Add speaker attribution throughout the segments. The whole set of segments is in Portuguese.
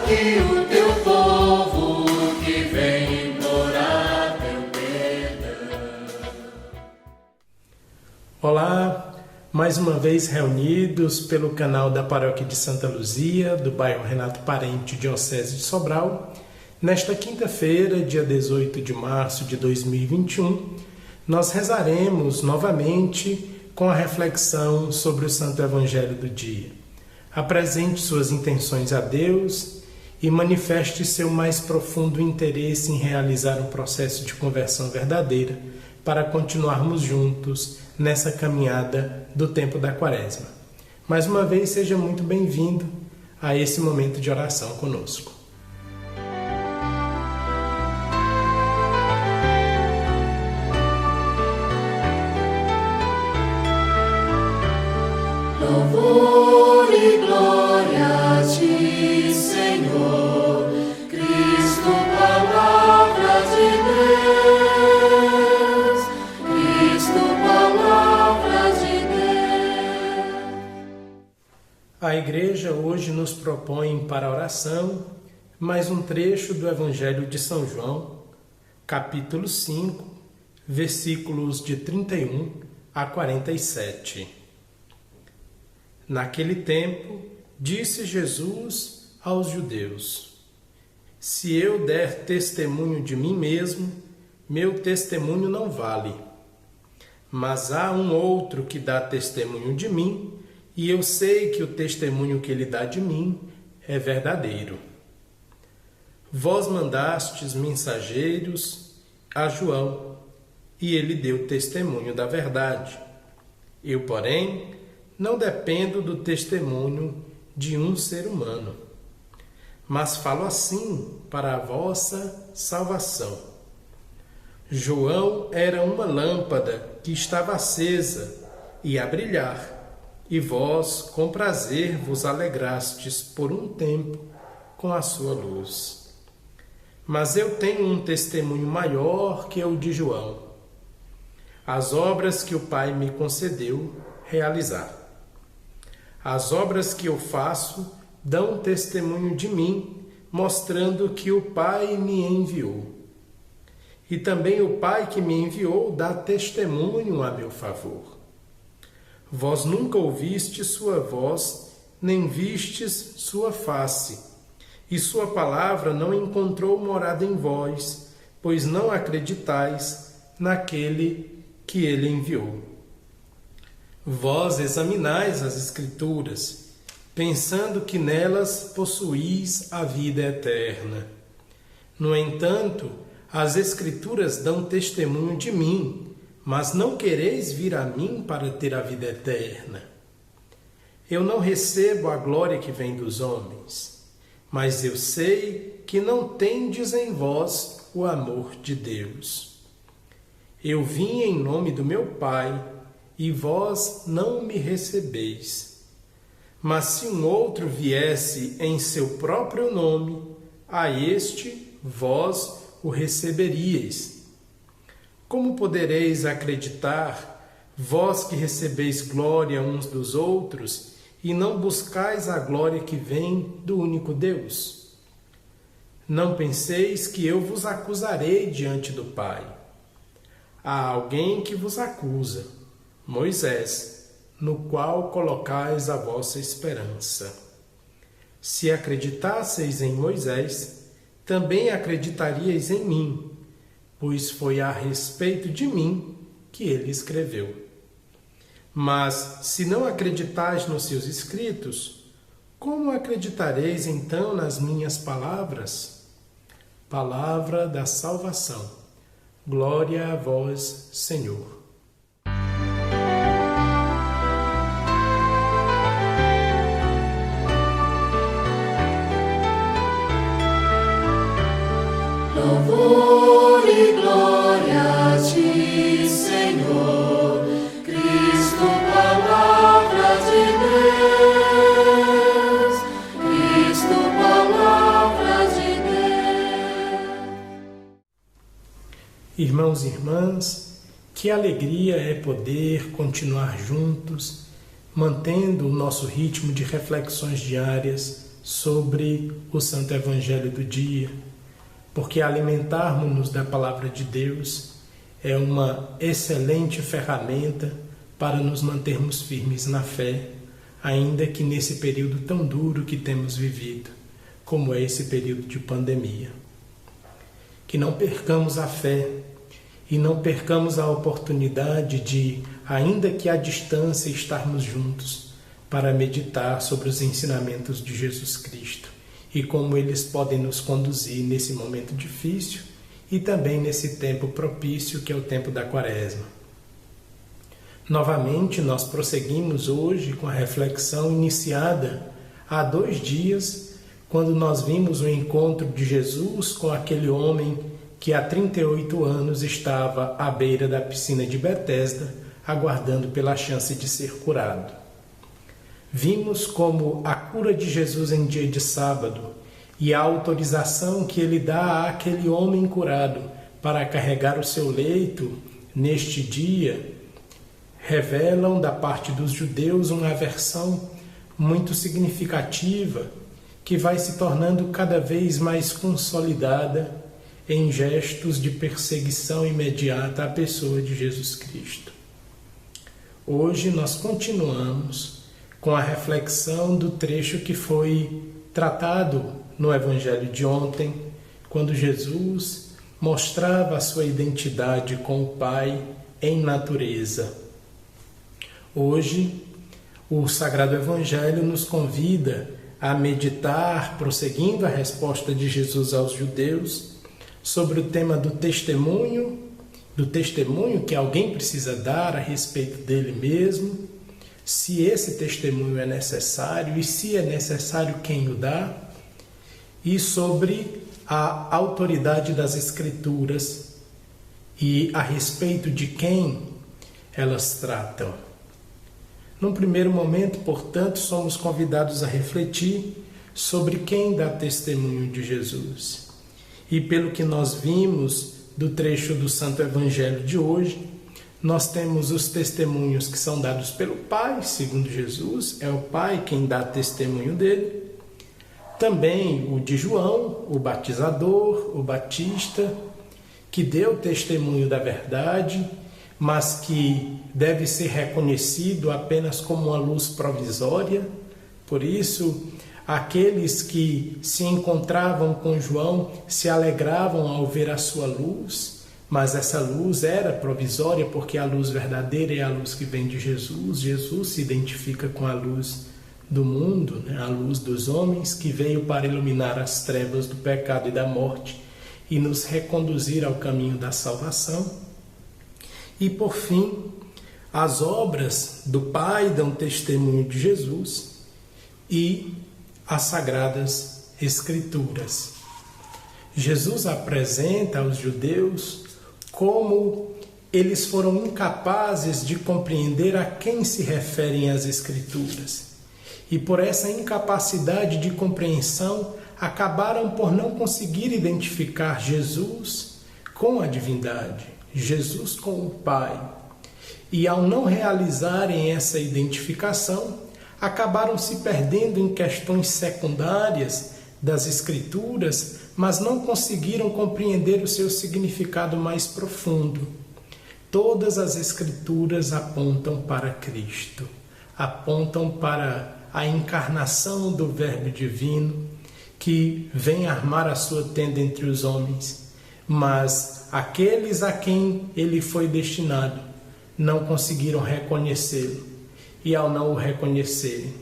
Speaker 1: aqui o teu povo que vem implorar teu perdão.
Speaker 2: Olá, mais uma vez reunidos pelo canal da Paróquia de Santa Luzia, do bairro Renato Parente, Diocese de Sobral. Nesta quinta-feira, dia 18 de março de 2021, nós rezaremos novamente com a reflexão sobre o Santo Evangelho do dia. Apresente suas intenções a Deus e manifeste seu mais profundo interesse em realizar um processo de conversão verdadeira para continuarmos juntos nessa caminhada do tempo da Quaresma. Mais uma vez, seja muito bem-vindo a esse momento de oração conosco.
Speaker 1: Louvor e glória a ti, Senhor, Cristo, palavra de Deus, Cristo, palavra de Deus.
Speaker 2: A Igreja hoje nos propõe para a oração mais um trecho do Evangelho de São João, capítulo 5, versículos de 31 a 47. Naquele tempo, disse Jesus aos judeus: Se eu der testemunho de mim mesmo, meu testemunho não vale. Mas há um outro que dá testemunho de mim, e eu sei que o testemunho que ele dá de mim é verdadeiro. Vós mandastes mensageiros a João, e ele deu testemunho da verdade. Eu, porém, não dependo do testemunho de um ser humano, mas falo assim para a vossa salvação. João era uma lâmpada que estava acesa e a brilhar, e vós com prazer vos alegrastes por um tempo com a sua luz. Mas eu tenho um testemunho maior que o de João, as obras que o Pai me concedeu realizar. As obras que eu faço dão testemunho de mim, mostrando que o Pai me enviou. E também o Pai que me enviou dá testemunho a meu favor. Vós nunca ouvistes sua voz, nem vistes sua face, e sua palavra não encontrou morada em vós, pois não acreditais naquele que ele enviou. Vós examinais as Escrituras, pensando que nelas possuís a vida eterna. No entanto, as Escrituras dão testemunho de mim, mas não quereis vir a mim para ter a vida eterna. Eu não recebo a glória que vem dos homens, mas eu sei que não tendes em vós o amor de Deus. Eu vim em nome do meu Pai, e vós não me recebeis. Mas se um outro viesse em seu próprio nome, a este vós o receberíeis. Como podereis acreditar, vós que recebeis glória uns dos outros, e não buscais a glória que vem do único Deus? Não penseis que eu vos acusarei diante do Pai. Há alguém que vos acusa, Moisés, no qual colocais a vossa esperança. Se acreditasseis em Moisés, também acreditaríeis em mim, pois foi a respeito de mim que ele escreveu. Mas, se não acreditais nos seus escritos, como acreditareis então nas minhas palavras? Palavra da salvação. Glória a vós, Senhor.
Speaker 1: Louvor e glória a ti, Senhor, Cristo, palavra de Deus, Cristo, palavra de Deus.
Speaker 2: Irmãos e irmãs, que alegria é poder continuar juntos, mantendo o nosso ritmo de reflexões diárias sobre o Santo Evangelho do dia, porque alimentarmos-nos da Palavra de Deus é uma excelente ferramenta para nos mantermos firmes na fé, ainda que nesse período tão duro que temos vivido, como é esse período de pandemia. Que não percamos a fé e não percamos a oportunidade de, ainda que à distância, estarmos juntos para meditar sobre os ensinamentos de Jesus Cristo e como eles podem nos conduzir nesse momento difícil e também nesse tempo propício que é o tempo da Quaresma. Novamente, nós prosseguimos hoje com a reflexão iniciada há 2 dias, quando nós vimos o encontro de Jesus com aquele homem que há 38 anos estava à beira da piscina de Betesda, aguardando pela chance de ser curado. Vimos como a cura de Jesus em dia de sábado e a autorização que ele dá àquele homem curado para carregar o seu leito neste dia revelam da parte dos judeus uma aversão muito significativa que vai se tornando cada vez mais consolidada em gestos de perseguição imediata à pessoa de Jesus Cristo. Hoje nós continuamos com a reflexão do trecho que foi tratado no Evangelho de ontem, quando Jesus mostrava a sua identidade com o Pai em natureza. Hoje, o Sagrado Evangelho nos convida a meditar, prosseguindo a resposta de Jesus aos judeus, sobre o tema do testemunho que alguém precisa dar a respeito dele mesmo, se esse testemunho é necessário e se é necessário quem o dá, e sobre a autoridade das Escrituras e a respeito de quem elas tratam. Num primeiro momento, portanto, somos convidados a refletir sobre quem dá testemunho de Jesus. E pelo que nós vimos do trecho do Santo Evangelho de hoje, nós temos os testemunhos que são dados pelo Pai, segundo Jesus, é o Pai quem dá testemunho dele. Também o de João, o batizador, o Batista, que deu testemunho da verdade, mas que deve ser reconhecido apenas como uma luz provisória. Por isso, aqueles que se encontravam com João se alegravam ao ver a sua luz, mas essa luz era provisória, porque a luz verdadeira é a luz que vem de Jesus. Jesus se identifica com a luz do mundo, a luz dos homens, que veio para iluminar as trevas do pecado e da morte e nos reconduzir ao caminho da salvação. E, por fim, as obras do Pai dão testemunho de Jesus e as Sagradas Escrituras. Jesus apresenta aos judeus como eles foram incapazes de compreender a quem se referem as Escrituras. E por essa incapacidade de compreensão, acabaram por não conseguir identificar Jesus com a divindade, Jesus com o Pai. E ao não realizarem essa identificação, acabaram se perdendo em questões secundárias das Escrituras, mas não conseguiram compreender o seu significado mais profundo. Todas as Escrituras apontam para Cristo, apontam para a encarnação do Verbo Divino, que vem armar a sua tenda entre os homens, mas aqueles a quem ele foi destinado não conseguiram reconhecê-lo, e ao não o reconhecerem,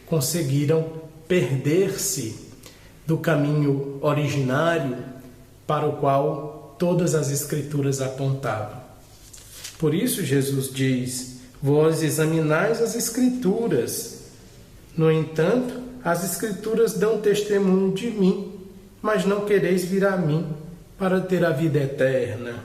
Speaker 2: conseguiram perder-se do caminho originário para o qual todas as Escrituras apontavam. Por isso Jesus diz: vós examinais as Escrituras. No entanto, as Escrituras dão testemunho de mim, mas não quereis vir a mim para ter a vida eterna.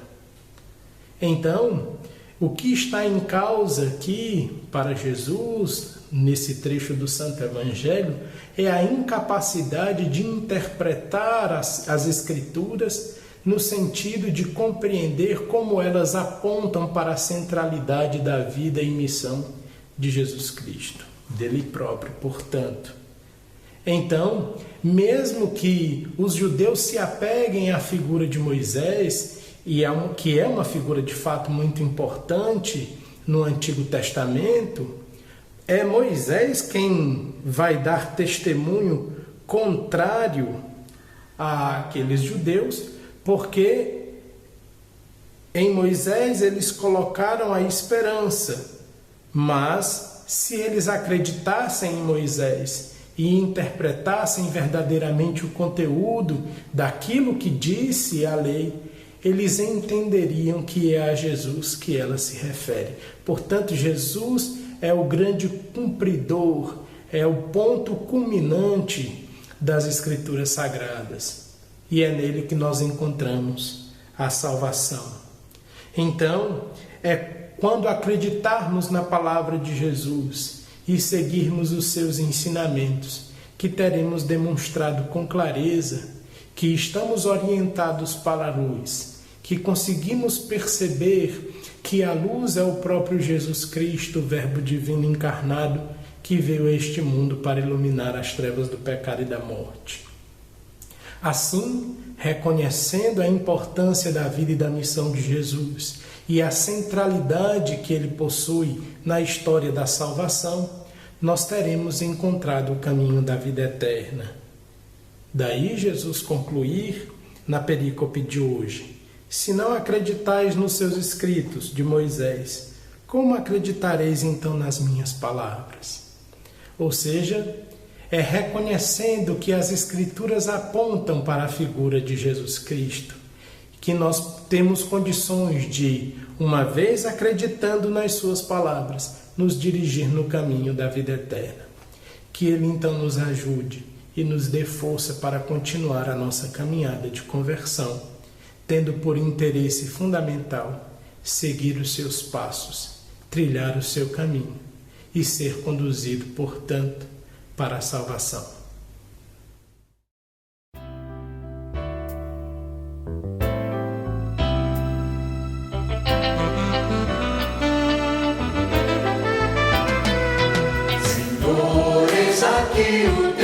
Speaker 2: Então, o que está em causa aqui para Jesus, nesse trecho do Santo Evangelho, é a incapacidade de interpretar as Escrituras no sentido de compreender como elas apontam para a centralidade da vida e missão de Jesus Cristo, dele próprio. Portanto, Então, mesmo que os judeus se apeguem à figura de Moisés, que é uma figura de fato muito importante no Antigo Testamento, é Moisés quem vai dar testemunho contrário àqueles judeus, porque em Moisés eles colocaram a esperança, mas se eles acreditassem em Moisés e interpretassem verdadeiramente o conteúdo daquilo que disse a lei, eles entenderiam que é a Jesus que ela se refere. Portanto, Jesus é o grande cumpridor, é o ponto culminante das Escrituras Sagradas. E é nele que nós encontramos a salvação. Então, é quando acreditarmos na palavra de Jesus e seguirmos os seus ensinamentos que teremos demonstrado com clareza que estamos orientados para a luz, que conseguimos perceber que a luz é o próprio Jesus Cristo, o Verbo divino encarnado, que veio a este mundo para iluminar as trevas do pecado e da morte. Assim, reconhecendo a importância da vida e da missão de Jesus e a centralidade que ele possui na história da salvação, nós teremos encontrado o caminho da vida eterna. Daí Jesus concluir na perícope de hoje: se não acreditais nos seus escritos de Moisés, como acreditareis então nas minhas palavras? Ou seja, é reconhecendo que as Escrituras apontam para a figura de Jesus Cristo, que nós temos condições de, uma vez acreditando nas suas palavras, nos dirigir no caminho da vida eterna. Que Ele então nos ajude e nos dê força para continuar a nossa caminhada de conversão, tendo por interesse fundamental seguir os seus passos, trilhar o seu caminho e ser conduzido, portanto, para a salvação.
Speaker 1: Senhor, eis aqui o